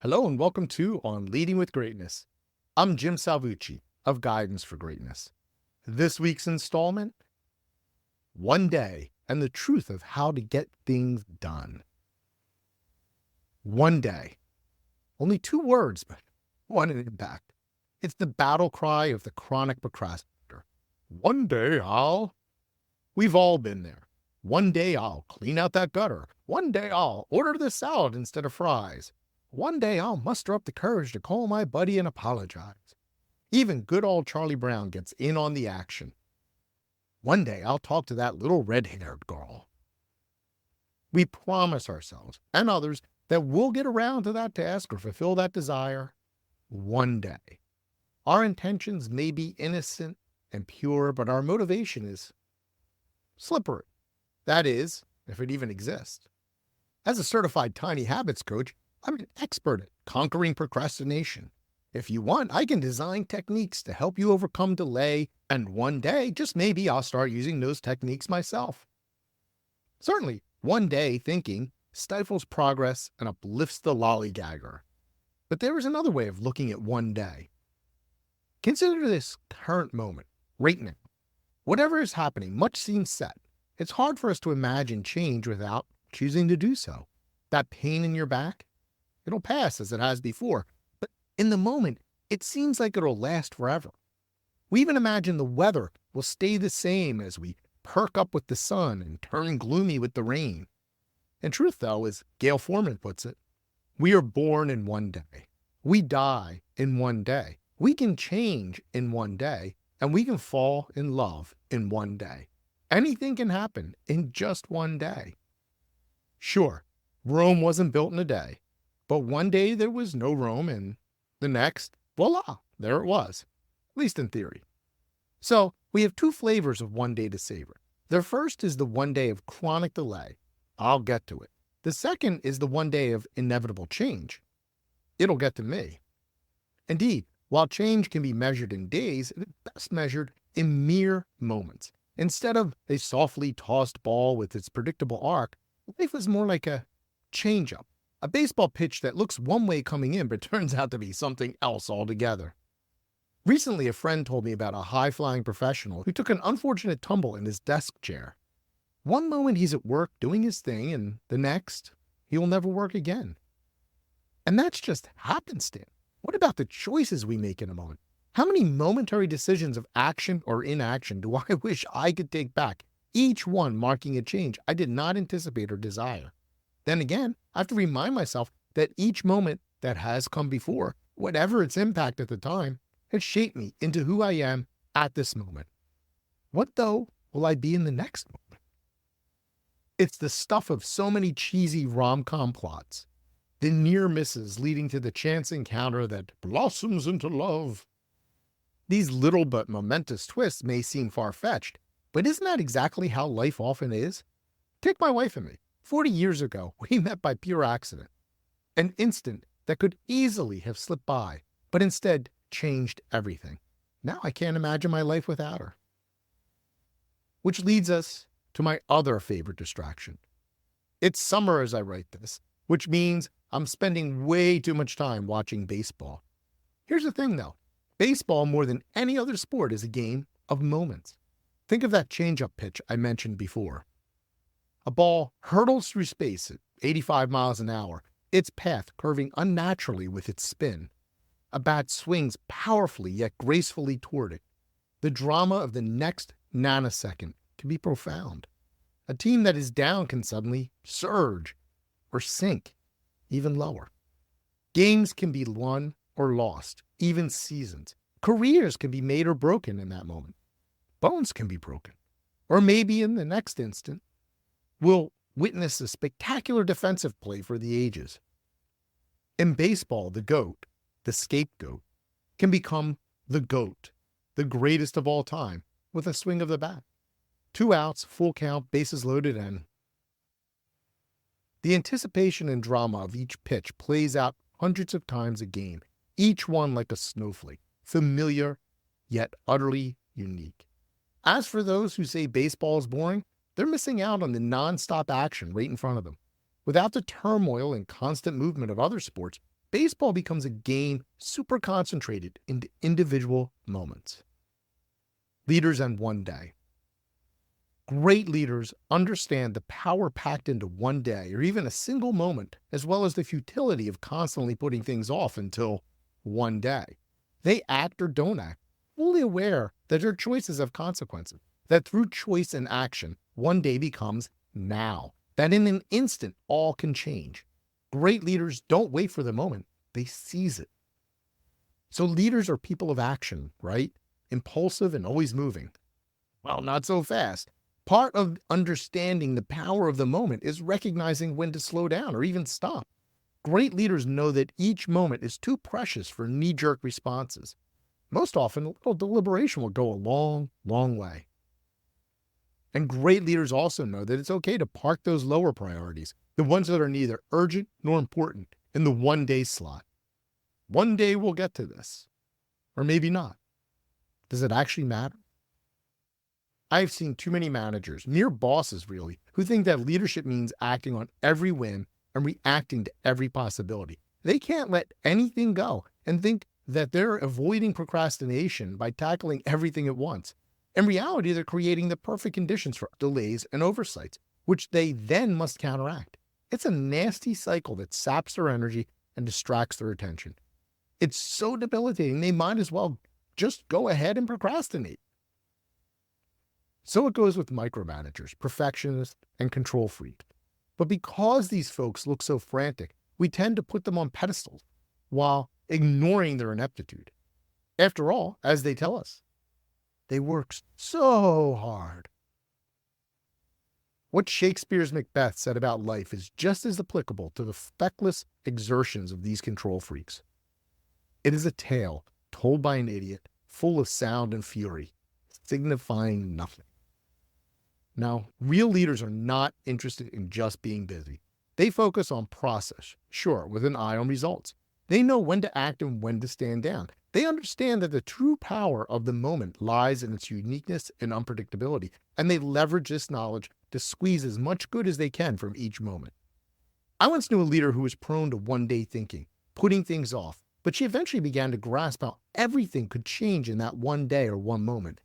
Hello and welcome to On Leading with Greatness. I'm Jim Salvucci of Guidance for Greatness. This week's installment, One Day and the Truth of How to Get Things Done. One day. Only 2 words, but what an impact. It's the battle cry of the chronic procrastinator. One day I'll... We've all been there. One day I'll clean out that gutter. One day I'll order the salad instead of fries. One day I'll muster up the courage to call my buddy and apologize. Even good old Charlie Brown gets in on the action. One day I'll talk to that little red-haired girl. We promise ourselves and others that we'll get around to that task or fulfill that desire one day. Our intentions may be innocent and pure, but our motivation is slippery. That is, if it even exists. As a certified tiny habits coach, I'm an expert at conquering procrastination. If you want, I can design techniques to help you overcome delay, and one day, just maybe, I'll start using those techniques myself. Certainly, one day thinking stifles progress and uplifts the lollygagger. But there is another way of looking at one day. Consider this current moment, right now. Whatever is happening, much seems set. It's hard for us to imagine change without choosing to do so. That pain in your back? It'll pass as it has before, but in the moment, it seems like it'll last forever. We even imagine the weather will stay the same as we perk up with the sun and turn gloomy with the rain. In truth, though, as Gail Forman puts it, we are born in one day. We die in one day. We can change in one day, and we can fall in love in one day. Anything can happen in just one day. Sure, Rome wasn't built in a day. But one day there was no Rome, and the next, voila, there it was, at least in theory. So we have 2 flavors of one day to savor. The first is the one day of chronic delay. I'll get to it. The second is the one day of inevitable change. It'll get to me. Indeed, while change can be measured in days, it is best measured in mere moments. Instead of a softly tossed ball with its predictable arc, life is more like a change-up. A baseball pitch that looks one way coming in but turns out to be something else altogether. Recently, a friend told me about a high-flying professional who took an unfortunate tumble in his desk chair. One moment he's at work doing his thing, and the next, he will never work again. And that's just happenstance. What about the choices we make in a moment? How many momentary decisions of action or inaction do I wish I could take back, each one marking a change I did not anticipate or desire? Then again, I have to remind myself that each moment that has come before, whatever its impact at the time, has shaped me into who I am at this moment. What, though, will I be in the next moment? It's the stuff of so many cheesy rom-com plots, the near misses leading to the chance encounter that blossoms into love. These little but momentous twists may seem far-fetched, but isn't that exactly how life often is? Take my wife and me. 40 years ago, we met by pure accident. An instant that could easily have slipped by, but instead changed everything. Now I can't imagine my life without her. Which leads us to my other favorite distraction. It's summer as I write this, which means I'm spending way too much time watching baseball. Here's the thing though, baseball more than any other sport is a game of moments. Think of that change-up pitch I mentioned before. A ball hurtles through space at 85 miles an hour, its path curving unnaturally with its spin. A bat swings powerfully yet gracefully toward it. The drama of the next nanosecond can be profound. A team that is down can suddenly surge or sink even lower. Games can be won or lost, even seasons. Careers can be made or broken in that moment. Bones can be broken. Or maybe in the next instant, we'll witness a spectacular defensive play for the ages. In baseball, the GOAT, the scapegoat, can become the GOAT, the greatest of all time, with a swing of the bat. 2 outs, full count, bases loaded, and the anticipation and drama of each pitch plays out hundreds of times a game, each one like a snowflake, familiar yet utterly unique. As for those who say baseball is boring, they're missing out on the non-stop action right in front of them. Without the turmoil and constant movement of other sports, Baseball becomes a game super concentrated into individual moments. Leaders and one day. Great leaders understand the power packed into one day or even a single moment, as well as the futility of constantly putting things off until one day. They act or don't act, fully aware that their choices have consequences, that through choice and action, one day becomes now, that in an instant, all can change. Great leaders don't wait for the moment, they seize it. So leaders are people of action, right? Impulsive and always moving. Well, not so fast. Part of understanding the power of the moment is recognizing when to slow down or even stop. Great leaders know that each moment is too precious for knee-jerk responses. Most often, a little deliberation will go a long, long way. And great leaders also know that it's okay to park those lower priorities, the ones that are neither urgent nor important, in the one-day slot. One day we'll get to this. Or maybe not. Does it actually matter? I've seen too many managers, mere bosses really, who think that leadership means acting on every whim and reacting to every possibility. They can't let anything go and think that they're avoiding procrastination by tackling everything at once. In reality, they're creating the perfect conditions for delays and oversights, which they then must counteract. It's a nasty cycle that saps their energy and distracts their attention. It's so debilitating, they might as well just go ahead and procrastinate. So it goes with micromanagers, perfectionists, and control freaks. But because these folks look so frantic, we tend to put them on pedestals while ignoring their ineptitude. After all, as they tell us, they work so hard. What Shakespeare's Macbeth said about life is just as applicable to the feckless exertions of these control freaks. It is a tale told by an idiot, full of sound and fury, signifying nothing. Now, real leaders are not interested in just being busy. They focus on process, sure, with an eye on results. They know when to act and when to stand down. They understand that the true power of the moment lies in its uniqueness and unpredictability, and they leverage this knowledge to squeeze as much good as they can from each moment. I once knew a leader who was prone to one-day thinking, putting things off, but she eventually began to grasp how everything could change in that one day or one moment.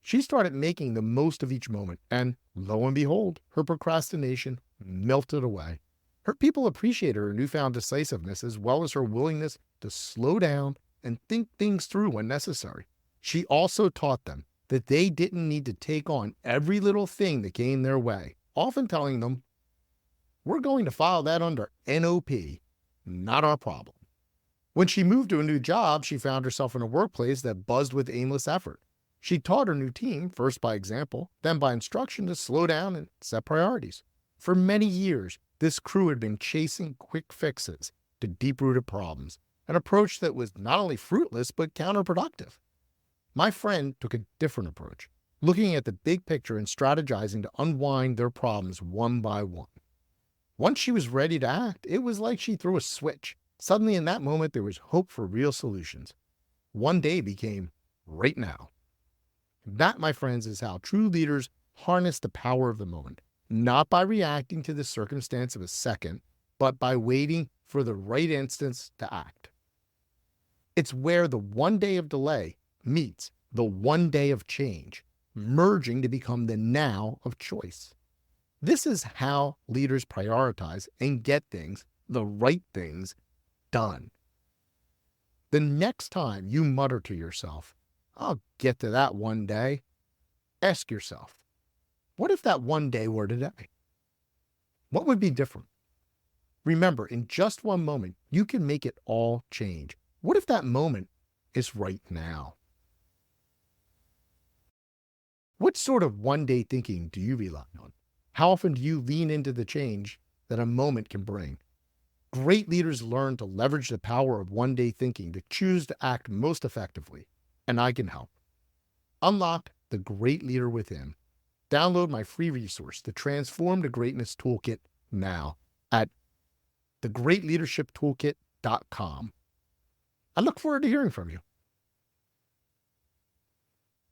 She started making the most of each moment, and lo and behold, her procrastination melted away. Her people appreciated her newfound decisiveness as well as her willingness to slow down and think things through when necessary. She also taught them that they didn't need to take on every little thing that came their way, often telling them, "We're going to file that under NOP, not our problem." When she moved to a new job, she found herself in a workplace that buzzed with aimless effort. She taught her new team, first by example, then by instruction, to slow down and set priorities. For many years, this crew had been chasing quick fixes to deep-rooted problems, an approach that was not only fruitless but counterproductive. My friend took a different approach, looking at the big picture and strategizing to unwind their problems one by one. Once she was ready to act, it was like she threw a switch. Suddenly, in that moment, there was hope for real solutions. One day became right now. That, my friends, is how true leaders harness the power of the moment, not by reacting to the circumstance of a second, but by waiting for the right instance to act. It's where the one day of delay meets the one day of change, merging to become the now of choice. This is how leaders prioritize and get things, the right things, done. The next time you mutter to yourself, "I'll get to that one day," ask yourself, what if that one day were today? What would be different? Remember, in just one moment, you can make it all change. What if that moment is right now? What sort of one-day thinking do you rely on? How often do you lean into the change that a moment can bring? Great leaders learn to leverage the power of one-day thinking to choose to act most effectively, and I can help. Unlock the great leader within. Download my free resource, the Transform to Greatness Toolkit, now at thegreatleadershiptoolkit.com. I look forward to hearing from you.